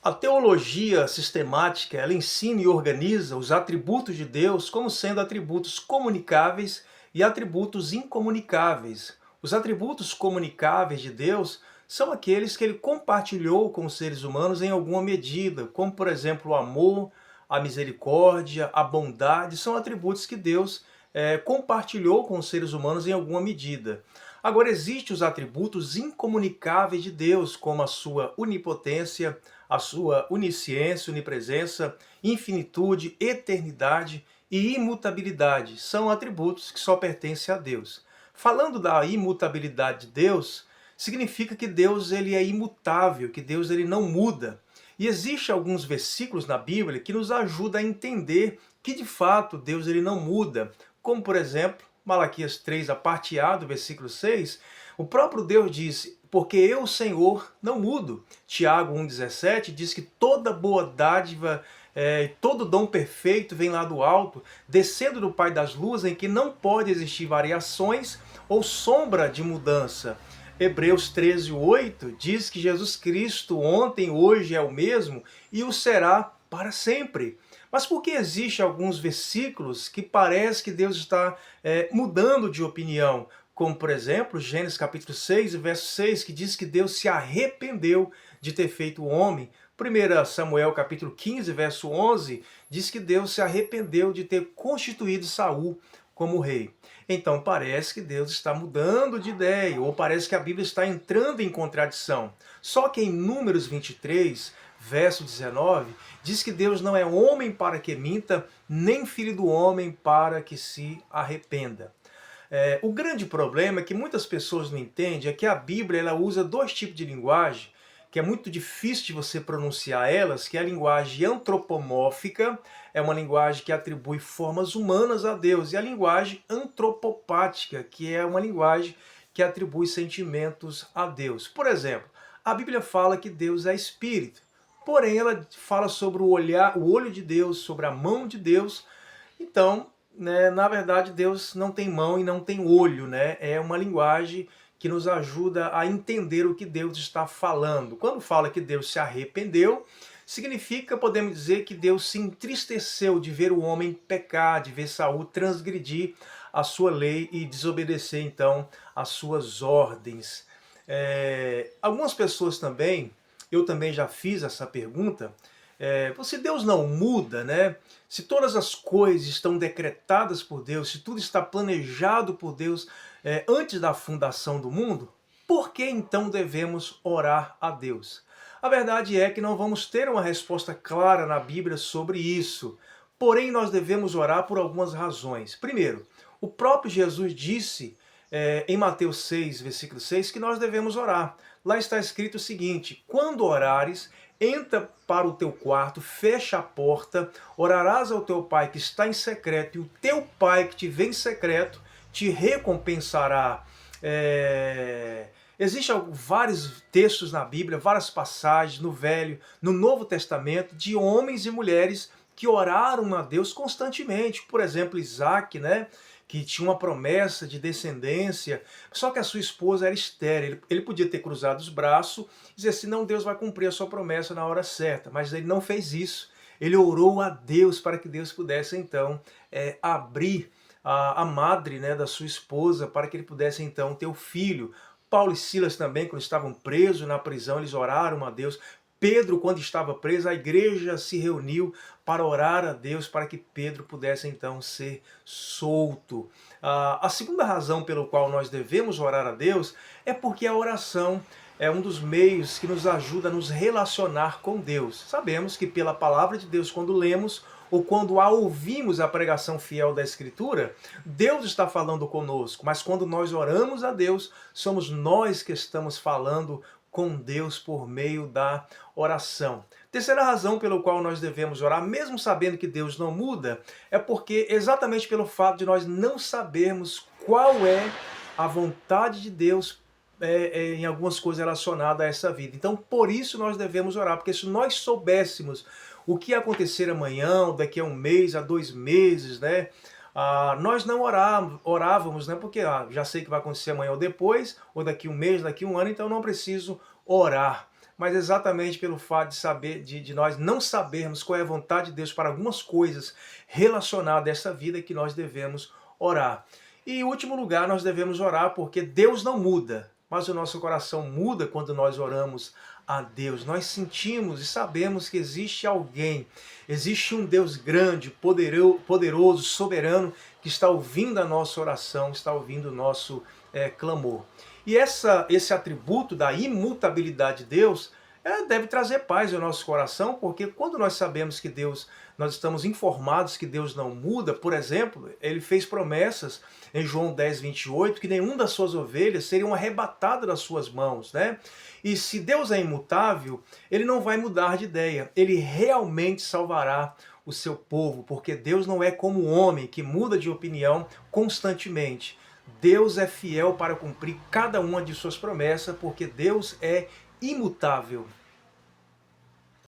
A teologia sistemática, ela ensina e organiza os atributos de Deus como sendo atributos comunicáveis e atributos incomunicáveis. Os atributos comunicáveis de Deus são aqueles que ele compartilhou com os seres humanos em alguma medida, como por exemplo o amor, a misericórdia, a bondade, são atributos que Deus compartilhou com os seres humanos em alguma medida. Agora, existem os atributos incomunicáveis de Deus, como a sua onipotência, a sua onisciência, onipresença, infinitude, eternidade e imutabilidade. São atributos que só pertencem a Deus. Falando da imutabilidade de Deus, significa que Deus ele é imutável, que Deus ele não muda. E existem alguns versículos na Bíblia que nos ajudam a entender que de fato Deus ele não muda. Como por exemplo, Malaquias 3, a parte A do versículo 6, o próprio Deus diz: porque eu, Senhor, não mudo. Tiago 1,17 diz que toda boa dádiva, todo dom perfeito vem lá do alto, descendo do Pai das luzes, em que não pode existir variações ou sombra de mudança. Hebreus 13:8 diz que Jesus Cristo ontem, hoje é o mesmo e o será para sempre. Mas por que existem alguns versículos que parece que Deus está mudando de opinião? Como, por exemplo, Gênesis capítulo 6, verso 6, que diz que Deus se arrependeu de ter feito o homem. 1 Samuel capítulo 15, verso 11, diz que Deus se arrependeu de ter constituído Saul como rei. Então parece que Deus está mudando de ideia, ou parece que a Bíblia está entrando em contradição. Só que em Números 23, verso 19, diz que Deus não é homem para que minta, nem filho do homem para que se arrependa. O grande problema é que muitas pessoas não entendem é que a Bíblia ela usa dois tipos de linguagem, que é muito difícil de você pronunciar elas, que é a linguagem antropomórfica, é uma linguagem que atribui formas humanas a Deus, e a linguagem antropopática, que é uma linguagem que atribui sentimentos a Deus. Por exemplo, a Bíblia fala que Deus é espírito, porém ela fala sobre o olho de Deus, sobre a mão de Deus. Então, né, na verdade, Deus não tem mão e não tem olho, né? É uma linguagem que nos ajuda a entender o que Deus está falando. Quando fala que Deus se arrependeu, significa, podemos dizer, que Deus se entristeceu de ver o homem pecar, de ver Saul transgredir a sua lei e desobedecer, então, às suas ordens. Algumas pessoas também, eu também já fiz essa pergunta, se Deus não muda, né? Se todas as coisas estão decretadas por Deus, se tudo está planejado por Deus antes da fundação do mundo, por que então devemos orar a Deus? A verdade é que não vamos ter uma resposta clara na Bíblia sobre isso. Porém, nós devemos orar por algumas razões. Primeiro, o próprio Jesus disse em Mateus 6, versículo 6, que nós devemos orar. Lá está escrito o seguinte: quando orares, entra para o teu quarto, fecha a porta, orarás ao teu pai que está em secreto, e o teu pai que te vê em secreto te recompensará. Existem vários textos na Bíblia, várias passagens no Velho, no Novo Testamento, de homens e mulheres que oraram a Deus constantemente. Por exemplo, Isaac, né? Que tinha uma promessa de descendência, só que a sua esposa era estéril. Ele podia ter cruzado os braços e dizer assim: não, Deus vai cumprir a sua promessa na hora certa, mas ele não fez isso. Ele orou a Deus para que Deus pudesse então abrir a madre, né, da sua esposa, para que ele pudesse então ter o filho. Paulo e Silas também, quando estavam presos na prisão, eles oraram a Deus. Pedro, quando estava preso, a igreja se reuniu para orar a Deus para que Pedro pudesse então ser solto. A segunda razão pelo qual nós devemos orar a Deus é porque a oração é um dos meios que nos ajuda a nos relacionar com Deus. Sabemos que pela palavra de Deus, quando lemos ou quando ouvimos a pregação fiel da Escritura, Deus está falando conosco, mas quando nós oramos a Deus, somos nós que estamos falando com Deus por meio da oração. Terceira razão pelo qual nós devemos orar, mesmo sabendo que Deus não muda, é porque exatamente pelo fato de nós não sabermos qual é a vontade de Deus em algumas coisas relacionadas a essa vida. Então, por isso nós devemos orar, porque se nós soubéssemos o que ia acontecer amanhã, ou daqui a um mês, a 2 meses, né? Nós não orávamos, né? Porque já sei que vai acontecer amanhã ou depois, ou daqui um mês, daqui um ano, então não preciso orar. mas exatamente pelo fato de saber, de nós não sabermos qual é a vontade de Deus para algumas coisas relacionadas a essa vida que nós devemos orar. E em último lugar, nós devemos orar porque Deus não muda, mas o nosso coração muda quando nós oramos a Deus. Nós sentimos e sabemos que existe alguém, existe um Deus grande, poderoso, soberano, que está ouvindo a nossa oração, está ouvindo o nosso clamor. E esse atributo da imutabilidade de Deus deve trazer paz ao nosso coração, porque quando nós sabemos que Deus, nós estamos informados que Deus não muda, por exemplo, ele fez promessas em João 10, 28, que nenhum das suas ovelhas seriam arrebatadas das suas mãos, né? E se Deus é imutável, ele não vai mudar de ideia, ele realmente salvará o seu povo, porque Deus não é como o homem que muda de opinião constantemente. Deus é fiel para cumprir cada uma de suas promessas, porque Deus é imutável.